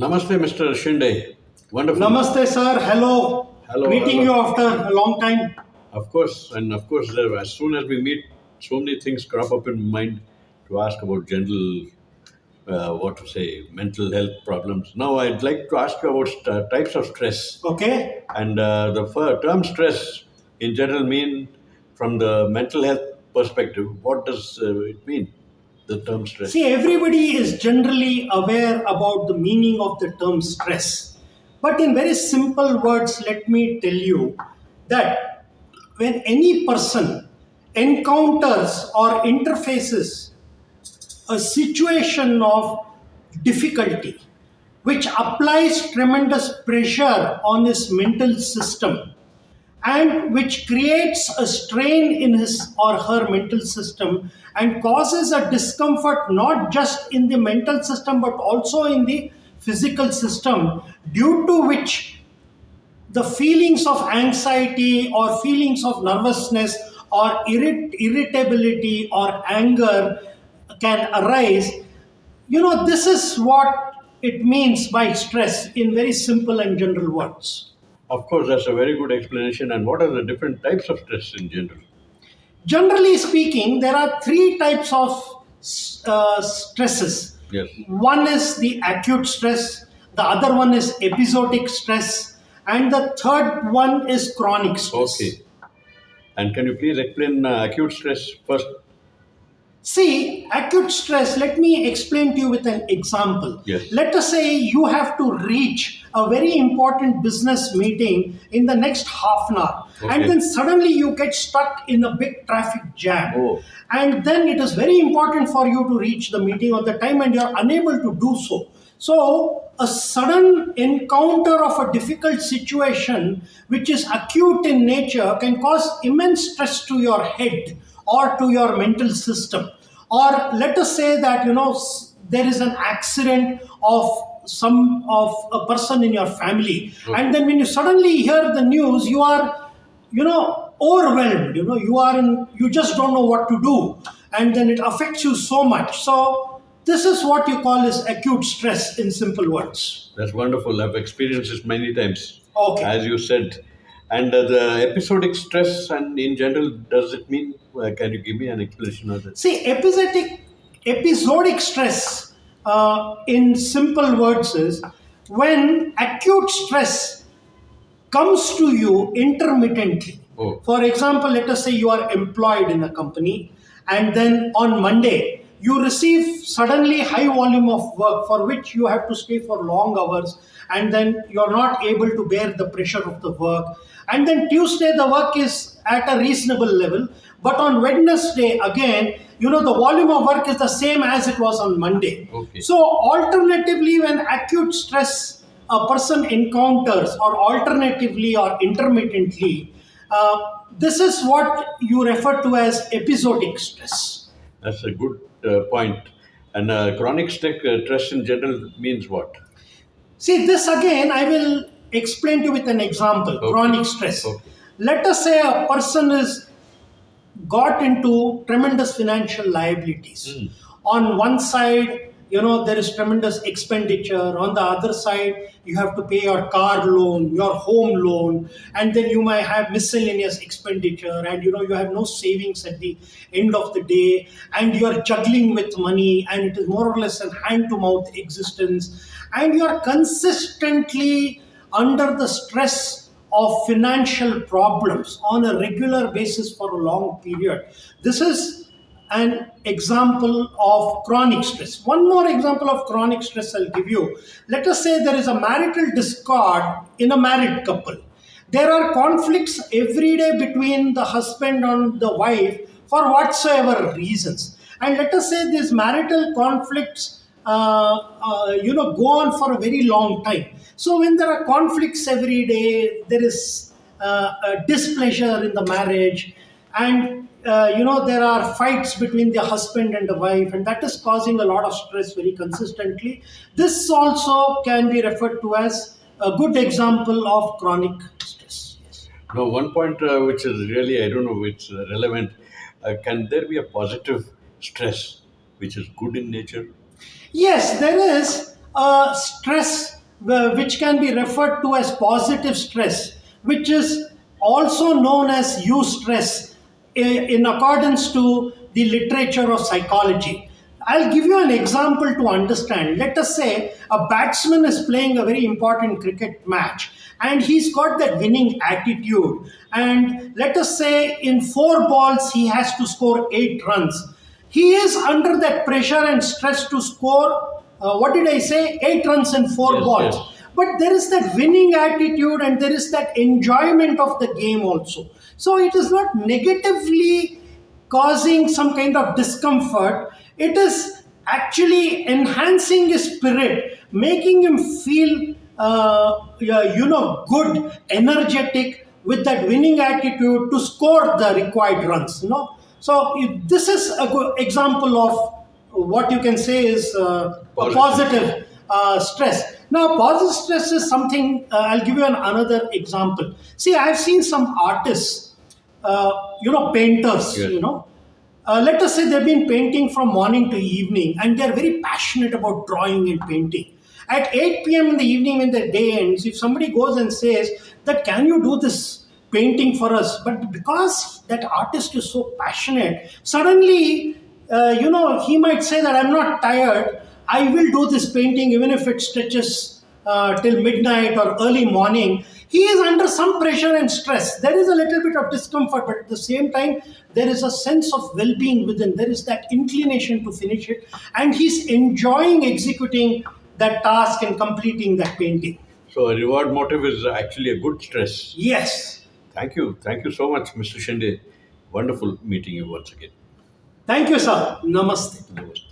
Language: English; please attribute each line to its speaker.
Speaker 1: Namaste, Mr. Shinde. Wonderful.
Speaker 2: Namaste, sir. Hello.
Speaker 1: Hello,
Speaker 2: Meeting
Speaker 1: hello.
Speaker 2: you after a long time.
Speaker 1: Of course, as soon as we meet, so many things crop up in mind to ask about general, mental health problems. Now, I'd like to ask you about types of stress.
Speaker 2: Okay.
Speaker 1: And term stress in general mean, from the mental health perspective, what does it mean, the term stress?
Speaker 2: See, everybody is generally aware about the meaning of the term stress. But in very simple words, let me tell you that when any person encounters or interfaces a situation of difficulty which applies tremendous pressure on his mental system and which creates a strain in his or her mental system and causes a discomfort not just in the mental system but also in the physical system, due to which the feelings of anxiety or feelings of nervousness or irritability or anger can arise. This is what it means by stress in very simple and general words.
Speaker 1: Of course, that's a very good explanation. And what are the different types of stress in general?
Speaker 2: Generally speaking, there are three types of stresses.
Speaker 1: Yes.
Speaker 2: One is the acute stress, the other one is episodic stress, and the third one is chronic stress.
Speaker 1: Okay. And can you please explain acute stress first?
Speaker 2: See, acute stress, let me explain to you with an example.
Speaker 1: Yes.
Speaker 2: Let us say you have to reach a very important business meeting in the next half an hour.
Speaker 1: Okay.
Speaker 2: And then suddenly you get stuck in a big traffic jam.
Speaker 1: Oh.
Speaker 2: And then it is very important for you to reach the meeting on the time and you are unable to do so. So, a sudden encounter of a difficult situation which is acute in nature can cause immense stress to your head or to your mental system. Or let us say that there is an accident of a person in your family,
Speaker 1: Okay.
Speaker 2: and then when you suddenly hear the news, you are overwhelmed. You just don't know what to do, and then it affects you so much. So this is what you call as acute stress in simple words.
Speaker 1: That's wonderful. I've experienced this many times.
Speaker 2: Okay.
Speaker 1: As you said. And the episodic stress, and in general, does it mean, can you give me an explanation of that?
Speaker 2: See, episodic stress, in simple words, is when acute stress comes to you intermittently.
Speaker 1: Oh.
Speaker 2: For example, let us say you are employed in a company, and then on Monday you receive suddenly high volume of work for which you have to stay for long hours, and then you are not able to bear the pressure of the work. And then Tuesday the work is at a reasonable level, but on Wednesday again, the volume of work is the same as it was on Monday.
Speaker 1: Okay.
Speaker 2: So alternatively, when acute stress a person encounters, or alternatively or intermittently, this is what you refer to as episodic stress.
Speaker 1: That's a good point. And chronic stress in general means what?
Speaker 2: See, this again, I will explain to you with an example.
Speaker 1: Okay.
Speaker 2: Chronic stress.
Speaker 1: Okay.
Speaker 2: Let us say a person is got into tremendous financial liabilities. On one side, there is tremendous expenditure. On the other side, you have to pay your car loan, your home loan, and then you might have miscellaneous expenditure, and you have no savings at the end of the day, and you are juggling with money, and it is more or less an hand-to-mouth existence, and you are consistently under the stress of financial problems on a regular basis for a long period. This is an example of chronic stress. One more example of chronic stress I'll give you. Let us say there is a marital discord in a married couple. There are conflicts every day between the husband and the wife for whatsoever reasons. And let us say these marital conflicts go on for a very long time. So when there are conflicts every day, there is a displeasure in the marriage, and there are fights between the husband and the wife, and that is causing a lot of stress very consistently. This also can be referred to as a good example of chronic stress. Yes.
Speaker 1: Now, one point which is really, I don't know, it's relevant. Can there be a positive stress which is good in nature?
Speaker 2: Yes, there is stress which can be referred to as positive stress, which is also known as eustress in accordance to the literature of psychology. I'll give you an example to understand. Let us say a batsman is playing a very important cricket match and he's got that winning attitude. And let us say in 4 balls he has to score 8 runs. He is under that pressure and stress to score, what did I say? 8 runs in four
Speaker 1: Yes,
Speaker 2: balls.
Speaker 1: yes.
Speaker 2: But there is that winning attitude and there is that enjoyment of the game also. So it is not negatively causing some kind of discomfort. It is actually enhancing his spirit, making him feel, yeah, good, energetic, with that winning attitude to score the required runs. So this is a good example of what you can say is a positive stress. Now, positive stress is something. I'll give you another example. See, I've seen some artists, painters,
Speaker 1: Yes.
Speaker 2: let us say they've been painting from morning to evening and they're very passionate about drawing and painting. At 8 p.m. in the evening, when the day ends, if somebody goes and says that, can you do this painting for us? But because that artist is so passionate, suddenly, he might say that I'm not tired. I will do this painting even if it stretches till midnight or early morning. He is under some pressure and stress. There is a little bit of discomfort, but at the same time, there is a sense of well being within. There is that inclination to finish it, and he's enjoying executing that task and completing that painting.
Speaker 1: So a reward motive is actually a good stress.
Speaker 2: Yes.
Speaker 1: Thank you. Thank you so much, Mr. Shinde. Wonderful meeting you once again.
Speaker 2: Thank you, sir. Namaste.
Speaker 1: Namaste.